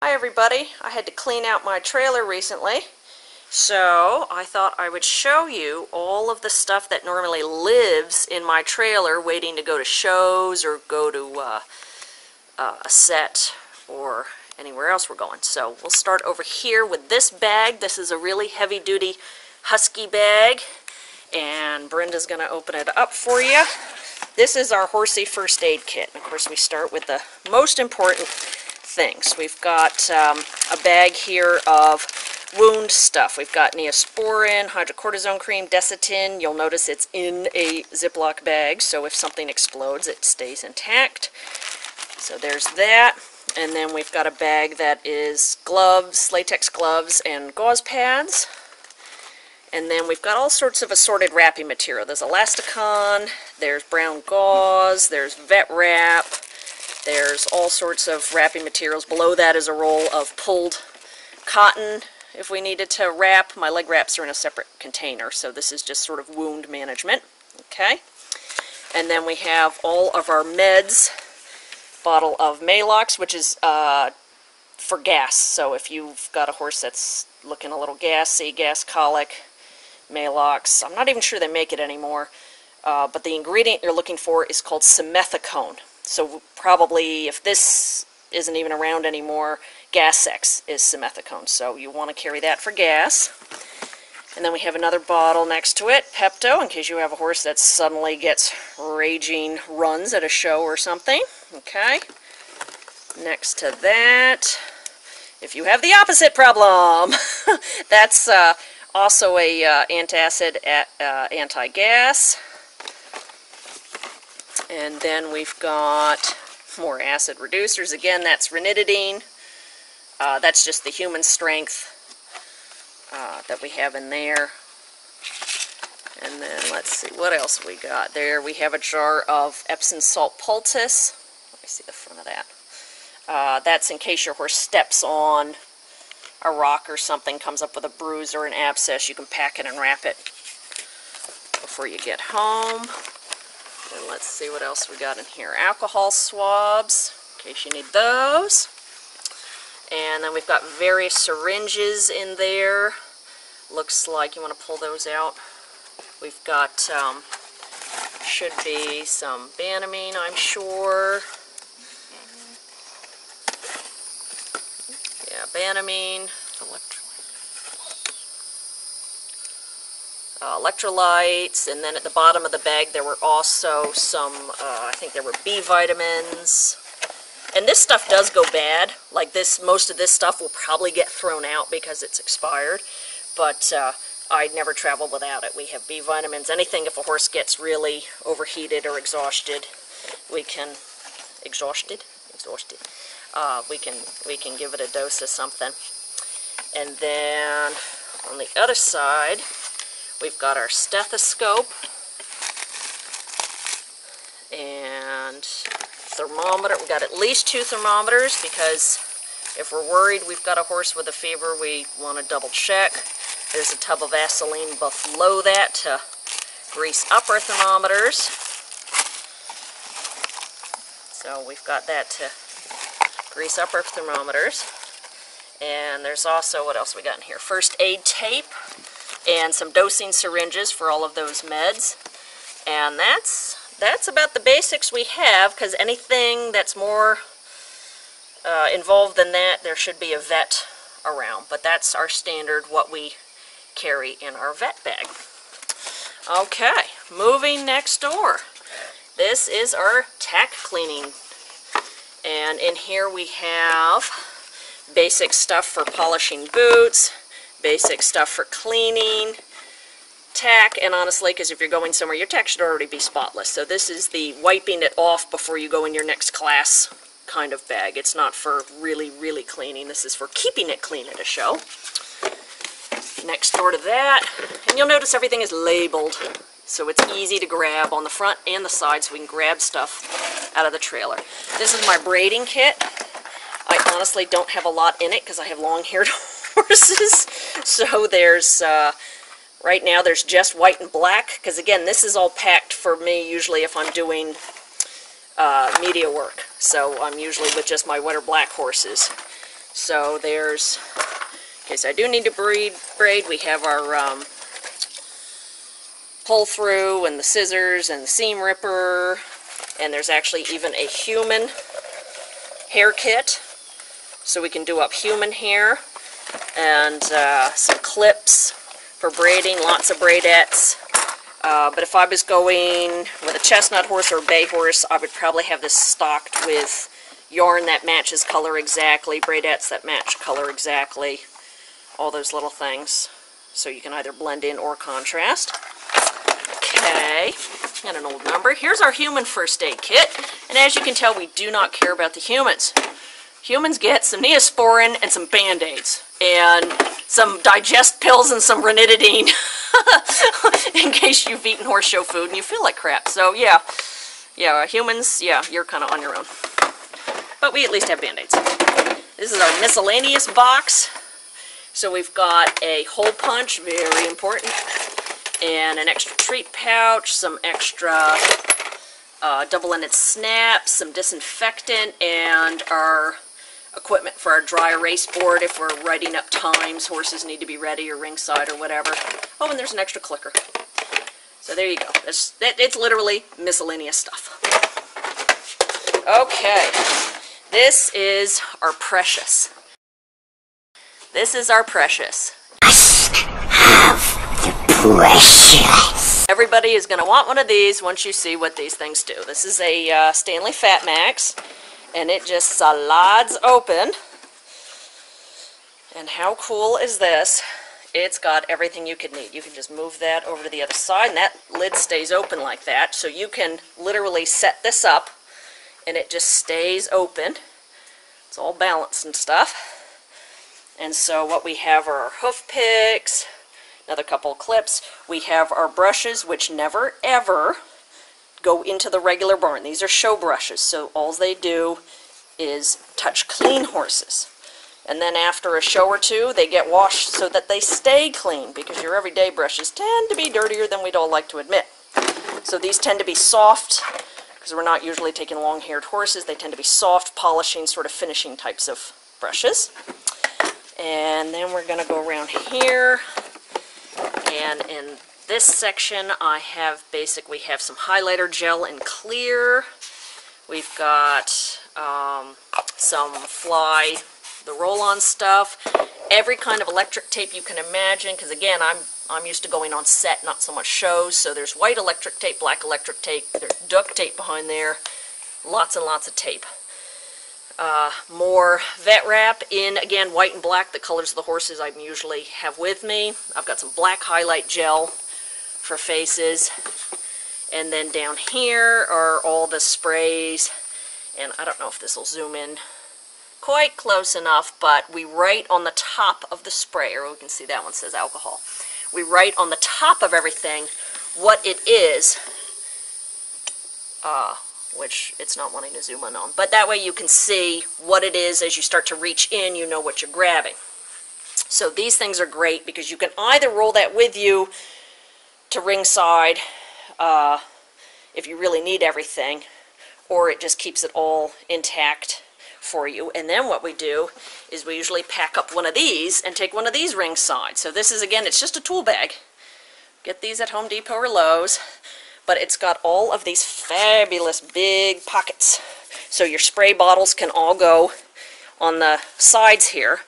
Hi everybody, I had to clean out my trailer recently, so I thought I would show you all of the stuff that normally lives in my trailer waiting to go to shows or go to a set or anywhere else we're going. So we'll start over here with this bag. This is a really heavy-duty husky bag, and Brenda's going to open it up for you. This is our horsey first aid kit, and of course we start with the most important things. We've got a bag here of wound stuff. We've got Neosporin, hydrocortisone cream, Desitin. You'll notice it's in a Ziploc bag, so if something explodes, it stays intact. So there's that. And then we've got a bag that is gloves, latex gloves, and gauze pads. And then we've got all sorts of assorted wrapping material. There's elasticon, there's brown gauze, there's vet wrap, there's all sorts of wrapping materials. Below that is a roll of pulled cotton if we needed to wrap. My leg wraps are in a separate container, so this is just sort of wound management. Okay. And then we have all of our meds, bottle of Maalox, which is for gas. So if you've got a horse that's looking a little gassy, gas colic, Maalox. I'm not even sure they make it anymore, but the ingredient you're looking for is called simethicone. So probably, if this isn't even around anymore, Gas-X is simethicone. So you want to carry that for gas. And then we have another bottle next to it, Pepto, in case you have a horse that suddenly gets raging runs at a show or something. Okay. Next to that, if you have the opposite problem, that's also a antacid, anti-gas. And then we've got more acid reducers. Again, that's ranitidine. That's just the human strength that we have in there. And then let's see, what else we got there. We have a jar of Epsom salt poultice. Let me see the front of that. That's in case your horse steps on a rock or something, comes up with a bruise or an abscess. You can pack it and wrap it before you get home. And let's see what else we got in here. Alcohol swabs, in case you need those. And then we've got various syringes in there. Looks like you want to pull those out. We've got, should be some Banamine, I'm sure. Yeah, Banamine. Electrolytes, and then at the bottom of the bag there were also some, I think there were B vitamins. And this stuff does go bad. Like this, most of this stuff will probably get thrown out because it's expired. But I'd never travel without it. We have B vitamins. Anything if a horse gets really overheated or exhausted, we can we can give it a dose of something. And then on the other side, we've got our stethoscope and thermometer. We've got at least 2 thermometers because if we're worried we've got a horse with a fever, we want to double check. There's a tub of Vaseline below that to grease up our thermometers. So we've got that to grease up our thermometers. And there's also, what else we got in here? First aid tape and some dosing syringes for all of those meds. And that's about the basics we have, because anything that's more involved than that, there should be a vet around. But that's our standard, what we carry in our vet bag. Okay, moving next door. This is our tack cleaning. And in here we have basic stuff for polishing boots, basic stuff for cleaning, tack, and honestly, because if you're going somewhere, your tack should already be spotless. So this is the wiping it off before you go in your next class kind of bag. It's not for really, really cleaning. This is for keeping it clean at a show. Next door to that, and you'll notice everything is labeled, so it's easy to grab on the front and the side, so we can grab stuff out of the trailer. This is my braiding kit. I honestly don't have a lot in it because I have long-haired horses. So there's, right now there's just white and black, because again, this is all packed for me usually if I'm doing media work. So I'm usually with just my wet or black horses. So there's, in case I do need to braid, we have our pull through and the scissors and the seam ripper, and there's actually even a human hair kit, so we can do up human hair, and some clips for braiding, lots of braidettes. But if I was going with a chestnut horse or a bay horse, I would probably have this stocked with yarn that matches color exactly, braidettes that match color exactly, all those little things. So you can either blend in or contrast. Okay, and an old number. Here's our human first aid kit, and as you can tell, we do not care about the humans. Humans get some Neosporin and some Band-Aids, and some digest pills and some ranitidine in case you've eaten horse show food and you feel like crap. So yeah, humans, yeah, you're kind of on your own. But we at least have Band-Aids. This is our miscellaneous box. So we've got a hole punch, very important, and an extra treat pouch, some extra double-ended snaps, some disinfectant, and our equipment for our dry erase board if we're writing up times, horses need to be ready, or ringside, or whatever. Oh, and there's an extra clicker. So there you go. It's literally miscellaneous stuff. Okay, this is our precious. This is our precious. Precious. Everybody is going to want one of these once you see what these things do. This is a Stanley Fat Max, and it just slides open. And how cool is this? It's got everything you could need. You can just move that over to the other side, and that lid stays open like that. So you can literally set this up, and it just stays open. It's all balanced and stuff. And so what we have are our hoof picks, another couple of clips. We have our brushes, which never ever go into the regular barn. These are show brushes, so all they do is touch clean horses. And then after a show or two, they get washed so that they stay clean, because your everyday brushes tend to be dirtier than we'd all like to admit. So these tend to be soft, because we're not usually taking long-haired horses. They tend to be soft, polishing, sort of finishing types of brushes. And then we're going to go around here, and in this section I have we have some highlighter gel in clear. We've got some Fly, the roll-on stuff, every kind of electric tape you can imagine, because again, I'm used to going on set, not so much shows. So there's white electric tape, black electric tape, there's duct tape behind there, lots and lots of tape. More vet wrap in, again, white and black, the colors of the horses I usually have with me. I've got some black highlight gel for faces. And then down here are all the sprays. And I don't know if this will zoom in quite close enough, but we write on the top of the sprayer, we can see that one says alcohol. We write on the top of everything what it is, which it's not wanting to zoom in on. But that way you can see what it is as you start to reach in, you know what you're grabbing. So these things are great because you can either roll that with you to ringside if you really need everything, or it just keeps it all intact for you. And then what we do is we usually pack up one of these and take one of these ringside. So this is, again, it's just a tool bag. Get these at Home Depot or Lowe's. But it's got all of these fabulous big pockets. So your spray bottles can all go on the sides here.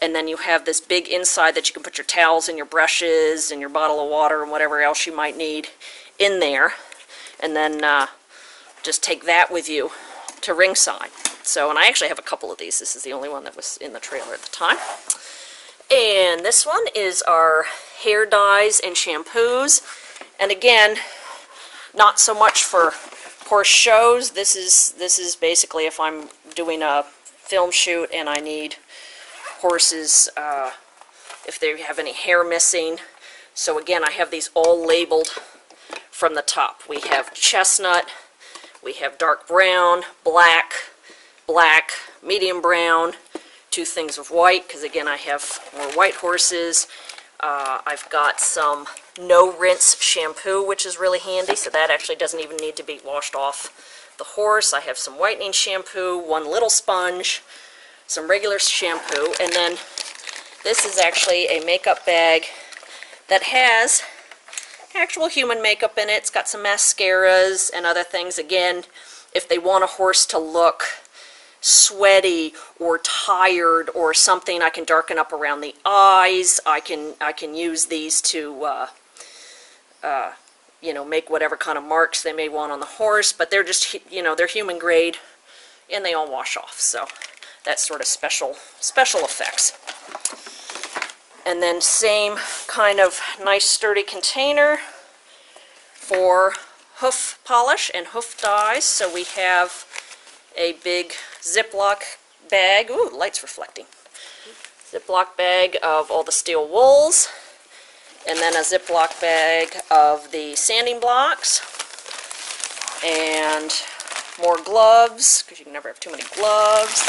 And then you have this big inside that you can put your towels and your brushes and your bottle of water and whatever else you might need in there. And then just take that with you to ringside. So, and I actually have a couple of these. This is the only one that was in the trailer at the time. And this one is our hair dyes and shampoos. And again, not so much for horse shows. This is basically if I'm doing a film shoot and I need horses, if they have any hair missing. So again, I have these all labeled from the top. We have chestnut, we have dark brown, black, black, medium brown, two things of white, because again I have more white horses. I've got some no rinse shampoo, which is really handy, so that actually doesn't even need to be washed off the horse. I have some whitening shampoo, one little sponge, some regular shampoo, and then this is actually a makeup bag that has actual human makeup in it. It's got some mascaras and other things. Again, if they want a horse to look sweaty or tired or something, I can darken up around the eyes. I can use these to you know, make whatever kind of marks they may want on the horse, but they're just, you know, they're human grade and they all wash off. So that's sort of special effects. And then same kind of nice sturdy container for hoof polish and hoof dyes. So we have a big Ziploc bag. Ooh, the light's reflecting. Ziploc bag of all the steel wools. And then a Ziploc bag of the sanding blocks. And more gloves, because you can never have too many gloves.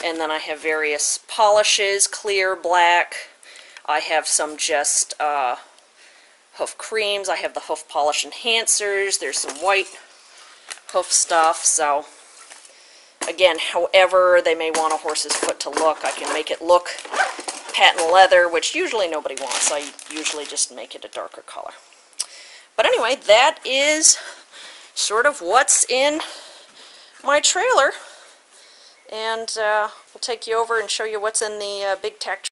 And then I have various polishes, clear, black. I have some just hoof creams. I have the hoof polish enhancers. There's some white hoof stuff. So again, however they may want a horse's foot to look, I can make it look patent leather, which usually nobody wants. I usually just make it a darker color. But anyway, that is sort of what's in my trailer. And we'll take you over and show you what's in the big Tack.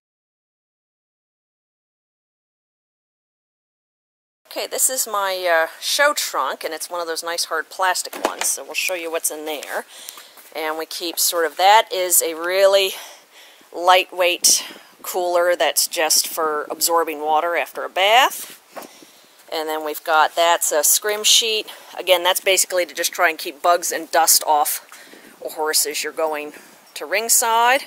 Okay, this is my show trunk, and it's one of those nice hard plastic ones, so we'll show you what's in there. And we keep sort of, that is a really lightweight cooler that's just for absorbing water after a bath. And then we've got, that's a scrim sheet. Again, that's basically to just try and keep bugs and dust off a horse as you're going to ringside.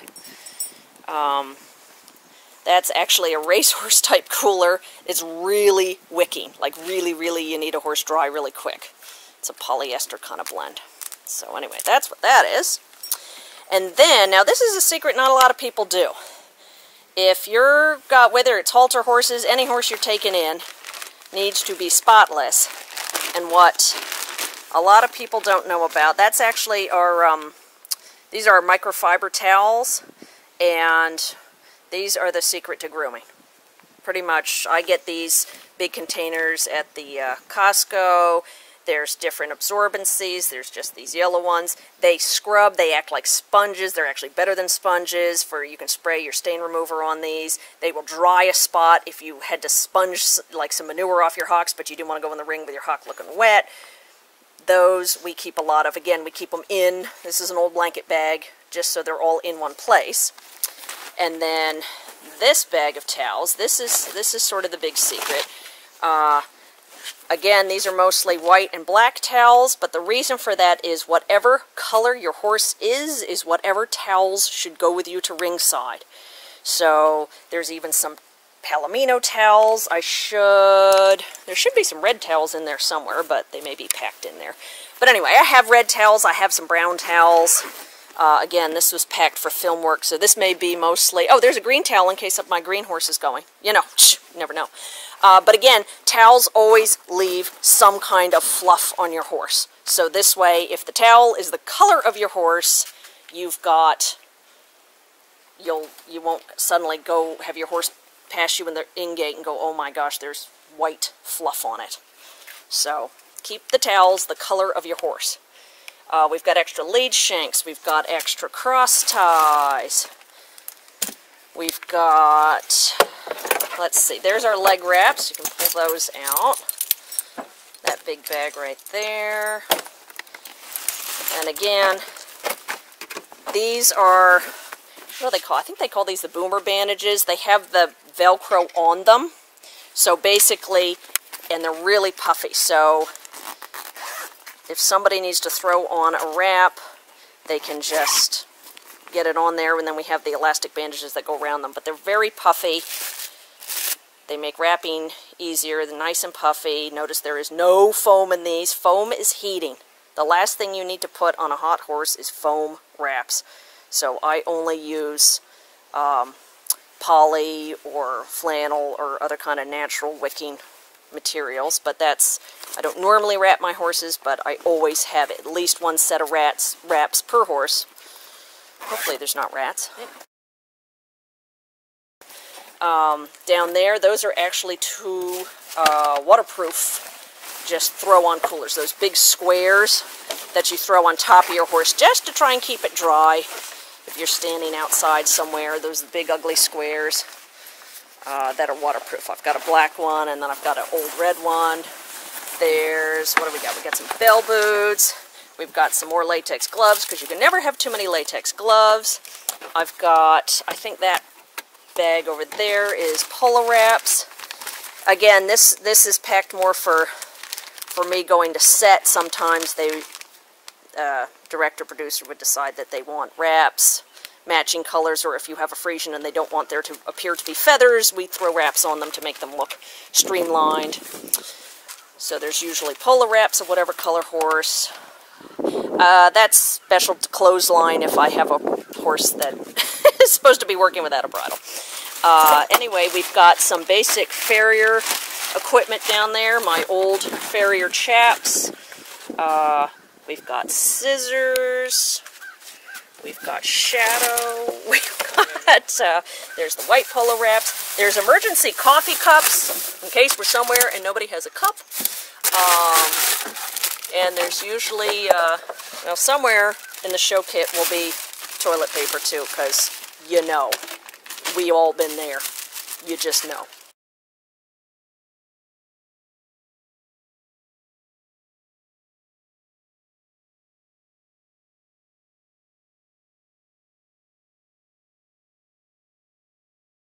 That's actually a racehorse type cooler. It's really wicking, like really you need a horse dry really quick. It's a polyester kind of blend. So anyway, that's what that is. And then, now this is a secret not a lot of people do. If you're got, whether it's halter horses, any horse you're taking in needs to be spotless. And what a lot of people don't know about, that's actually our, these are microfiber towels, and these are the secret to grooming. Pretty much, I get these big containers at the Costco. There's different absorbencies. There's just these yellow ones. They scrub. They act like sponges. They're actually better than sponges. You can spray your stain remover on these. They will dry a spot if you had to sponge like some manure off your hocks, but you didn't want to go in the ring with your hock looking wet. Those we keep a lot of. Again, we keep them in. This is an old blanket bag, just so they're all in one place. And then this bag of towels, this is sort of the big secret. Again, these are mostly white and black towels, but the reason for that is whatever color your horse is whatever towels should go with you to ringside. So there's even some Palomino towels. There should be some red towels in there somewhere, but they may be packed in there. But anyway, I have red towels, I have some brown towels. Again, this was packed for film work, so this may be mostly... Oh, there's a green towel in case my green horse is going. You know, you never know. But again, towels always leave some kind of fluff on your horse. So this way, if the towel is the color of your horse, you've got... You won't suddenly go have your horse pass you in the in-gate and go, oh my gosh, there's white fluff on it. So keep the towels the color of your horse. We've got extra lead shanks. We've got extra cross ties. We've got, let's see, there's our leg wraps. You can pull those out. That big bag right there. And again, these are, what do they call? I think they call these the boomer bandages. They have the Velcro on them. So basically, and they're really puffy. So if somebody needs to throw on a wrap, they can just get it on there, and then we have the elastic bandages that go around them. But they're very puffy. They make wrapping easier. They're nice and puffy. Notice there is no foam in these. Foam is heating. The last thing you need to put on a hot horse is foam wraps. So I only use poly or flannel or other kind of natural wicking materials, but that's, I don't normally wrap my horses, but I always have at least one set of wraps per horse Hopefully there's not rats. Down there, those are actually 2 waterproof, just throw-on coolers. Those big squares that you throw on top of your horse just to try and keep it dry. If you're standing outside somewhere, those big ugly squares that are waterproof. I've got a black one, and then I've got an old red one. There's, what do we got? We got some bell boots. We've got some more latex gloves, because you can never have too many latex gloves. I've got, I think that bag over there is Polo wraps. Again, this is packed more for me going to set. Sometimes they, director, producer would decide that they want wraps, matching colors, or if you have a Frisian and they don't want there to appear to be feathers, we throw wraps on them to make them look streamlined. So there's usually Polo wraps of whatever color horse. That's special to clothesline if I have a horse that is supposed to be working without a bridle. Anyway, we've got some basic Farrier equipment down there, my old Farrier chaps. We've got scissors. We've got shadow. We've got, there's the white Polo wraps. There's emergency coffee cups in case we're somewhere and nobody has a cup. And there's usually, well, somewhere in the show kit will be toilet paper too, because you know, we all been there. You just know.